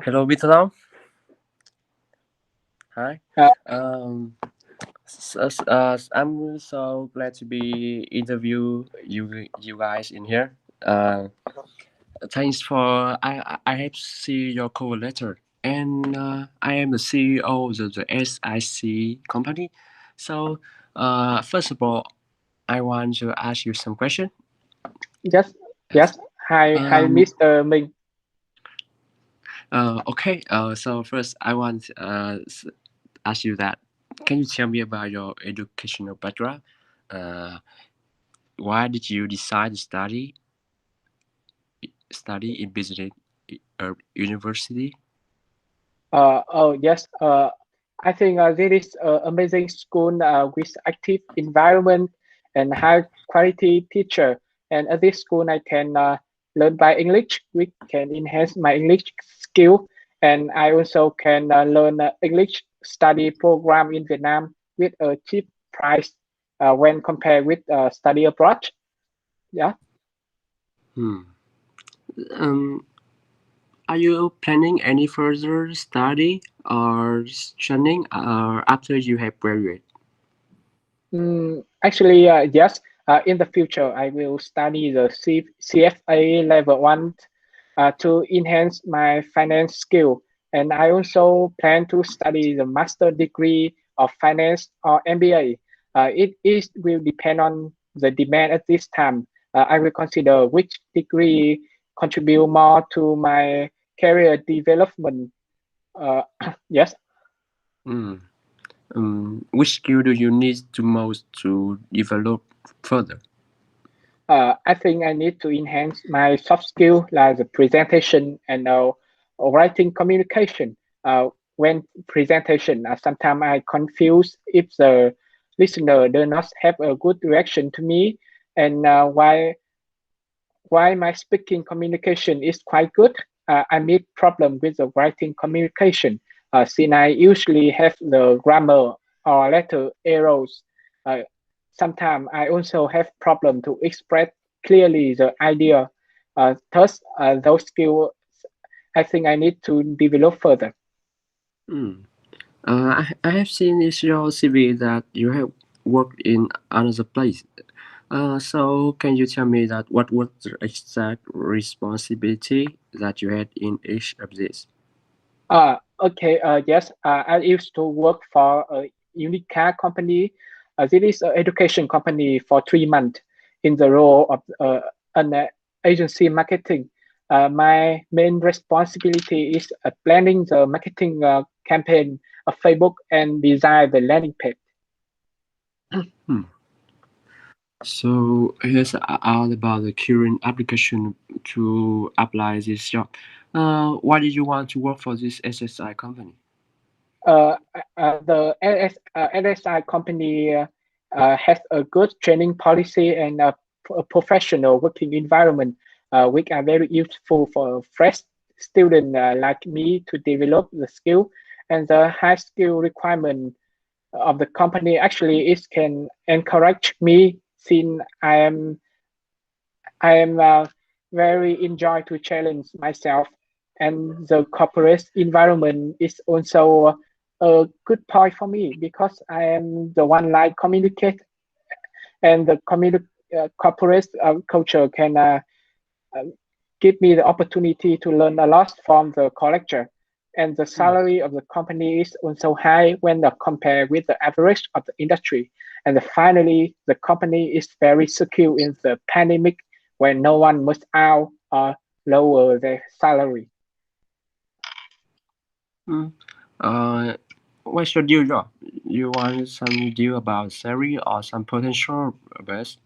Hello, Vietnam. Hi. Uh, Um, I'm so glad to be interview you guys in here. Thanks for I have seen your cover letter, and I am the CEO of the SIC company. So, first of all, I want to ask you some question. yes, yes. Hi, Um, Mr. Minh. okay. So first, I want ask you that. Can you tell me about your educational background? Uh, why did you decide to study in business university? Oh, yes. I think this is an amazing school with active environment and high quality teacher. And at this school, I can learn by English, which can enhance my English skill. And I also can learn English study program in Vietnam with a cheap price when compared with study abroad. Yeah. Hmm. Um, are you planning any further study or training after you have graduated? Actually, yes. In the future, I will study the CFA level one to enhance my finance skill. And I also plan to study the master degree of finance or MBA. It will depend on the demand at this time. I will consider which degree contribute more to my career development. Yes. Hmm. Which skill do you need the most to develop further? I think I need to enhance my soft skill like the presentation and writing communication. When presentation, sometimes I confuse if the listener does not have a good reaction to me, and why my speaking communication is quite good. I meet problem with the writing communication since I usually have the grammar or letter errors. Uh, Sometimes I also have problem to express clearly the idea. Thus, those skills I think I need to develop further. Hmm. I have seen in your CV that you have worked in another place. So can you tell me that what was the exact responsibility that you had in each of these? Okay. Yes. I used to work for a Unica company. This is an education company for 3 months in the role of an agency marketing. My main responsibility is planning the marketing campaign of Facebook and design the landing page. Hmm. So here's all about the current application to apply this job. Why did you want to work for this SSI company? The LSI company has a good training policy and a professional working environment, which are very useful for fresh student like me to develop the skill. And the high skill requirement of the company actually is can encourage me since I am very enjoy to challenge myself, and the corporate environment is also a good point for me because I am the one like communicate, and the corporate culture can uh, give me the opportunity to learn a lot from the collector. And the Hmm. salary of the company is also high when compared with the average of the industry. And finally, the company is very secure in the pandemic when no one must out or lower their salary. Hmm. Uh, what's your deal job? You want some deal about salary or some potential best?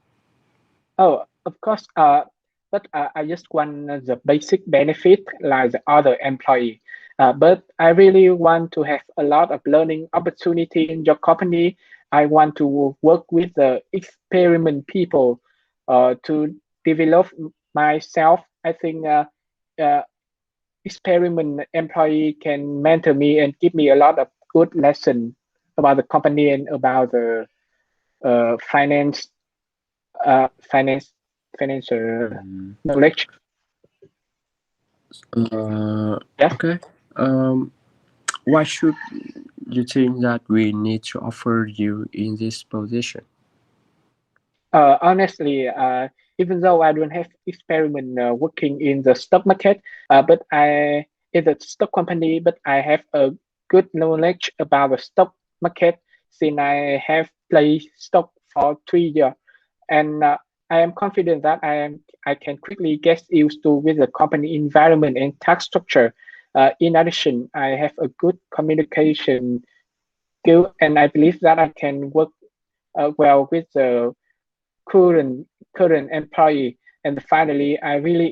Oh, of course. But I just want the basic benefit like the other employee. But I really want to have a lot of learning opportunity in your company. I want to work with the experiment people to develop myself. I think uh, experiment employee can mentor me and give me a lot of good lesson about the company and about the finance uh, finance financial Hmm. knowledge. Uh, Yes. okay. Um, why should you think that we need to offer you in this position? Honestly, even though I don't have experiment working in the stock market, but I in the stock company, but I have a good knowledge about the stock market since I have played stock for 3 years, and I am confident that I can quickly get used to with the company environment and tax structure. In addition, I have a good communication skill, and I believe that I can work well with the current current employee. And finally, I really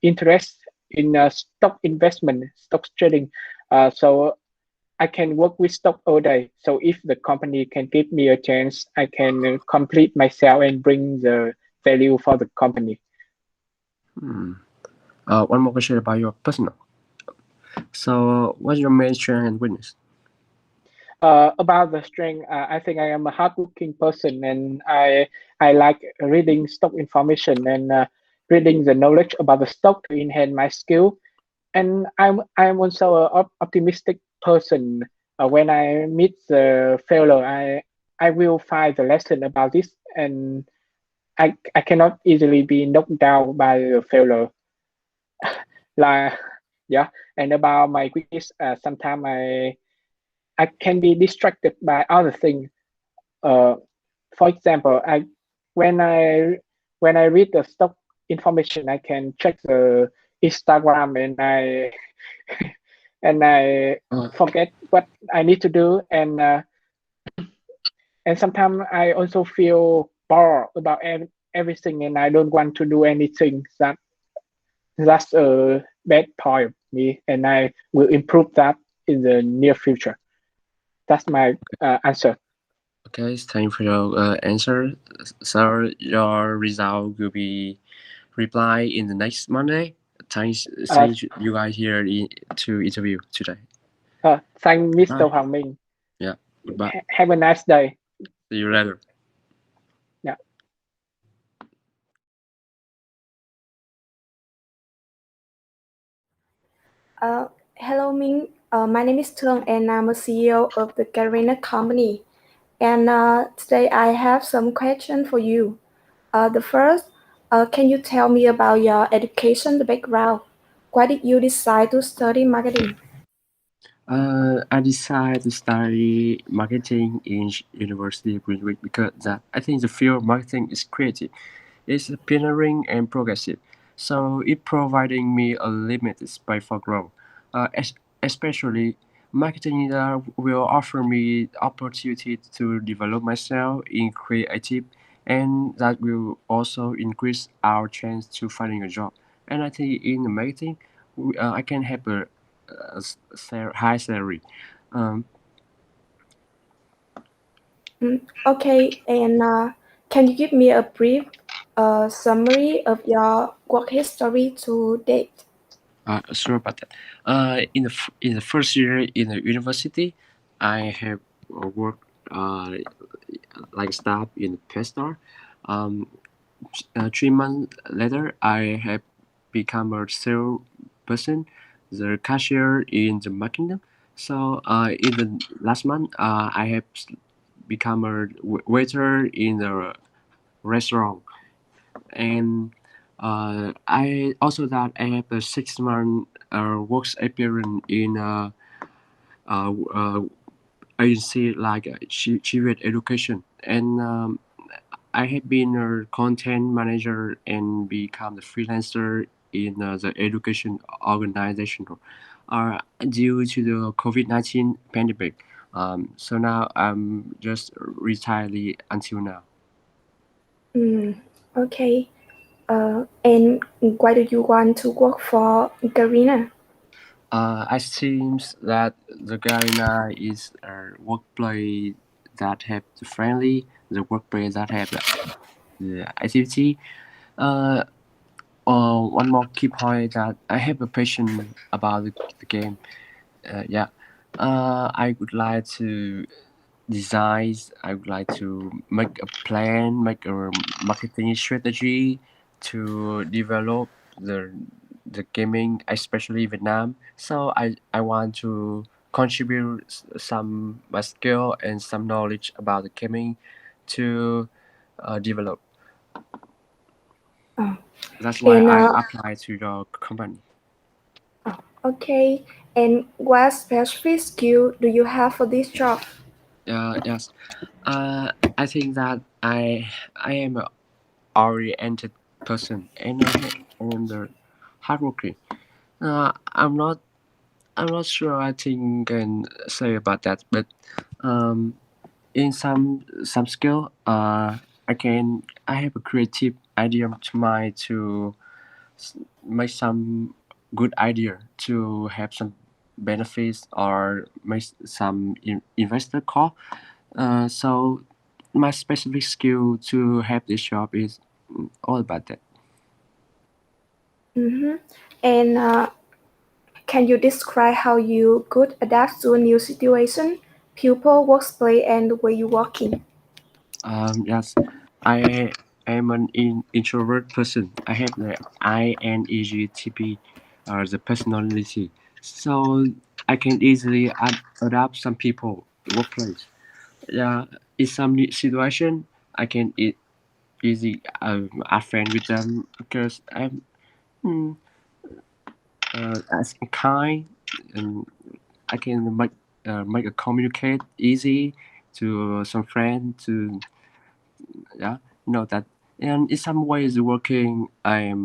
interest in stock investment, stock trading. So I can work with stock all day. So if the company can give me a chance, I can complete myself and bring the value for the company. Hmm. One more question about your personal. So, what's your main strength and weakness? About the strength, I think I am a hardworking person, and I like reading stock information and reading the knowledge about the stock to enhance my skill. And I'm also a optimistic person. When I meet the failure, I will find the lesson about this, and I cannot easily be knocked down by the failure. Like yeah, and about my weakness, sometimes I can be distracted by other things. Uh, for example, I when I when I read the stock information, I can check the Instagram and I Uh, forget what I need to do, and sometimes I also feel bored about everything, and I don't want to do anything. That's a bad point of me, and I will improve that in the near future. That's my answer. okay, it's time for your answer. So, your result will be reply in the next Monday. Thanks, Uh, thanks you guys here to interview today. thank Mr. Bye. Hoàng Minh. Yeah. Goodbye. Have a nice day. See you later. Yeah. Uh, Hello, Minh. My name is Thuong, and I'm a CEO of the Garena company. And today I have some questions for you. The first, can you tell me about your education background? Why did you decide to study marketing? I decided to study marketing in University of Greenwich because that I think the field of marketing is creative. It's pioneering and progressive, so it providing me a limited space for growth. Especially marketing will offer me opportunity to develop myself in creative, and that will also increase our chance to finding a job. And I think in the marketing, I can have high salary. Um, Okay, and can you give me a brief summary of your work history to date? Sure about that. In the first year in the university, I have worked like staff in pet store. Um, 3 months later, I have become a sales person, the cashier in the marketing. So in the last month, I have become a waiter in the restaurant, and I also that I have a 6 month works experience in uh, uh, agency like Chivet Education, and I have been a content manager and become the freelancer in the education organization. Due to the COVID-19 pandemic, so now I'm just retired until now. Mm, okay. And why do you want to work for Garena? I seems that the Garena is a workplace that have the friendly, the workplace that have the activity. Uh, One more key point that I have a passion about the game. Yeah, I would like to design. I would like to make a plan, make a marketing strategy to develop the the gaming, especially Vietnam. So I want to contribute some my skill and some knowledge about the gaming to develop. Oh, That's why and I apply to your company. oh, okay. And what specific skill do you have for this job? Yes. I think that I am a oriented person and I am the hardworking. I'm not sure I think can say about that, but um, in some skill, I have a creative idea to mind to make some good idea to have some benefits or make some investor call. So my specific skill to have this job is all about that. Mm-hmm. And can you describe how you could adapt to a new situation, people, workplace, and the way you working? Yes, I am an introvert person. I have the INEGTP, the personality, so I can easily adapt some people workplace. Yeah, in some situation, I can easy add friend with them because I'm mm, as kind and I can make a communicate easy to some friend to yeah know that. And in some ways working I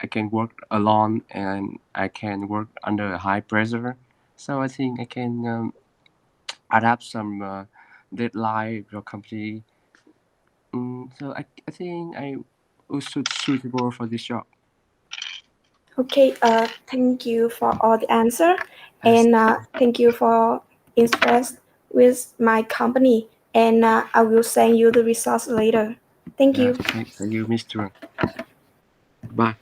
can work alone and I can work under high pressure, so I think I can adapt some deadline your company. So I think I was suitable for this job. Okay, thank you for all the answer, Yes, and thank you for interest with my company, and I will send you the results later. Thank yeah, you. thank you, Mr. Bye.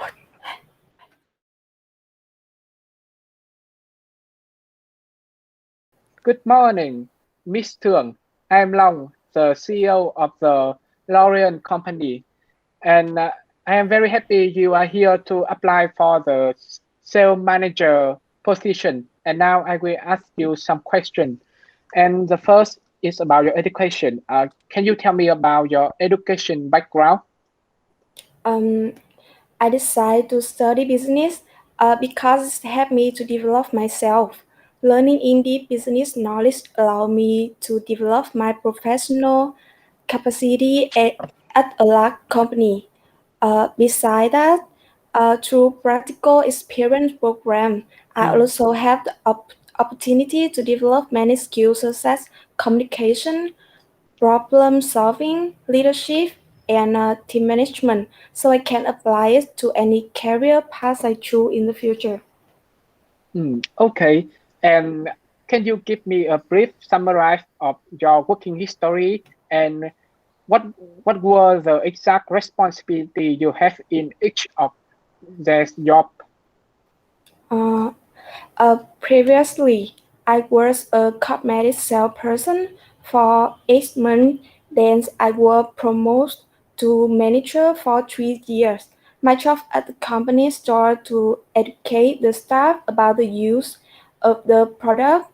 Good morning, Miss Thuong. I'm Long, the CEO of the L'Oreal company, and I am very happy you are here to apply for the sales manager position. And now I will ask you some questions. And the first is about your education. Can you tell me about your education background? Um, I decided to study business because it helped me to develop myself. Learning in-depth business knowledge allowed me to develop my professional capacity at a large company. Beside that, through practical experience program, I Mm. also have the opportunity to develop many skills such as communication, problem solving, leadership, and team management, so I can apply it to any career path I choose in the future. Okay. And can you give me a brief summary of your working history and what what were the exact responsibility you have in each of their job? Uh, Previously, I was a cosmetic salesperson for 8 months. Then I was promoted to manager for 3 years. My job at the company started to educate the staff about the use of the product,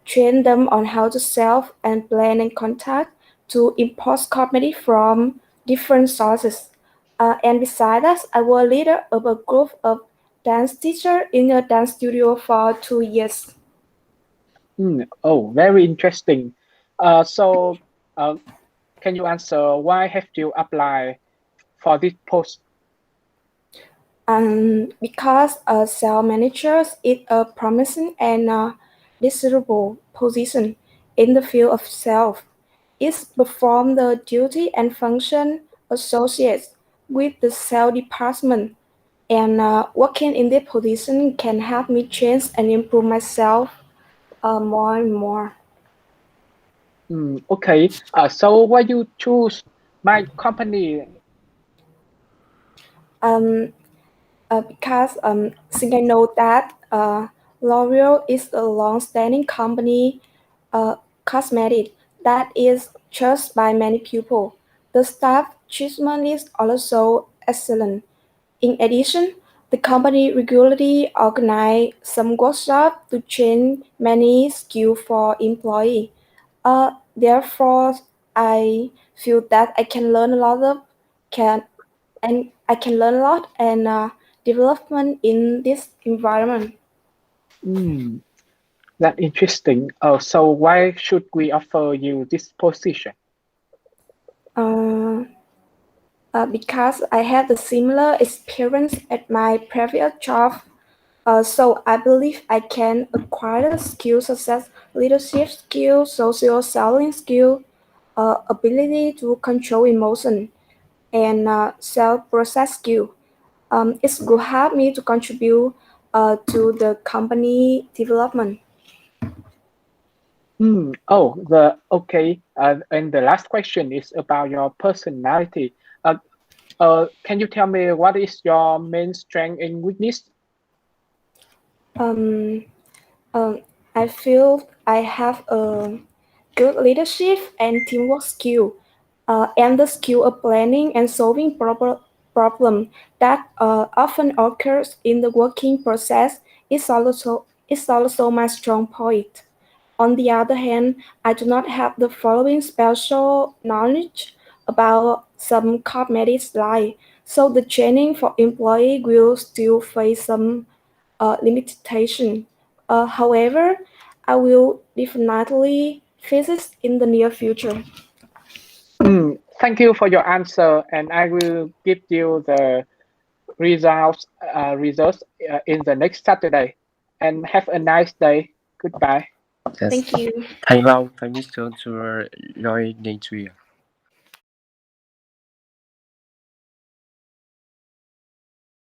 train them on how to sell and plan and contact to import cosmetics from different sources. And besides that, I was leader of a group of dance teacher in a dance studio for 2 years. Oh, very interesting. So, uh, can you answer why have you applied for this post? Because a sales manager is a promising and desirable position in the field of sales. It performs the duty and function associated with the sales department, and working in this position can help me change and improve myself more and more. Okay. So why you choose my company? Um, because since I know that L'Oreal is a long-standing company, cosmetic that is trusted by many people. The staff treatment is also excellent. In addition, The company regularly organize some workshop to train many skills for employee. Therefore, I feel that I can learn a lot of can and I can learn a lot and development in this environment. Hmm, that's interesting. So why should we offer you this position? Uh, because I had a similar experience at my previous job. So I believe I can acquire skills such as leadership skill, social selling skill, ability to control emotion, and self-process skill. It will help me to contribute to the company development. The okay. And the last question is about your personality. Uh, can you tell me what is your main strength and weakness? Um, um, I feel I have a good leadership and teamwork skill, and the skill of planning and solving problem that often occurs in the working process is also my strong point. On the other hand, I do not have the following special knowledge about some cosmetics line, so the training for employee will still face some limitation. However, I will definitely face it in the near future. Thank you for your answer, and I will give you the results in the next Saturday. And have a nice day. Goodbye. Yes. Thank you. Thành Long, Mr. to joining to you.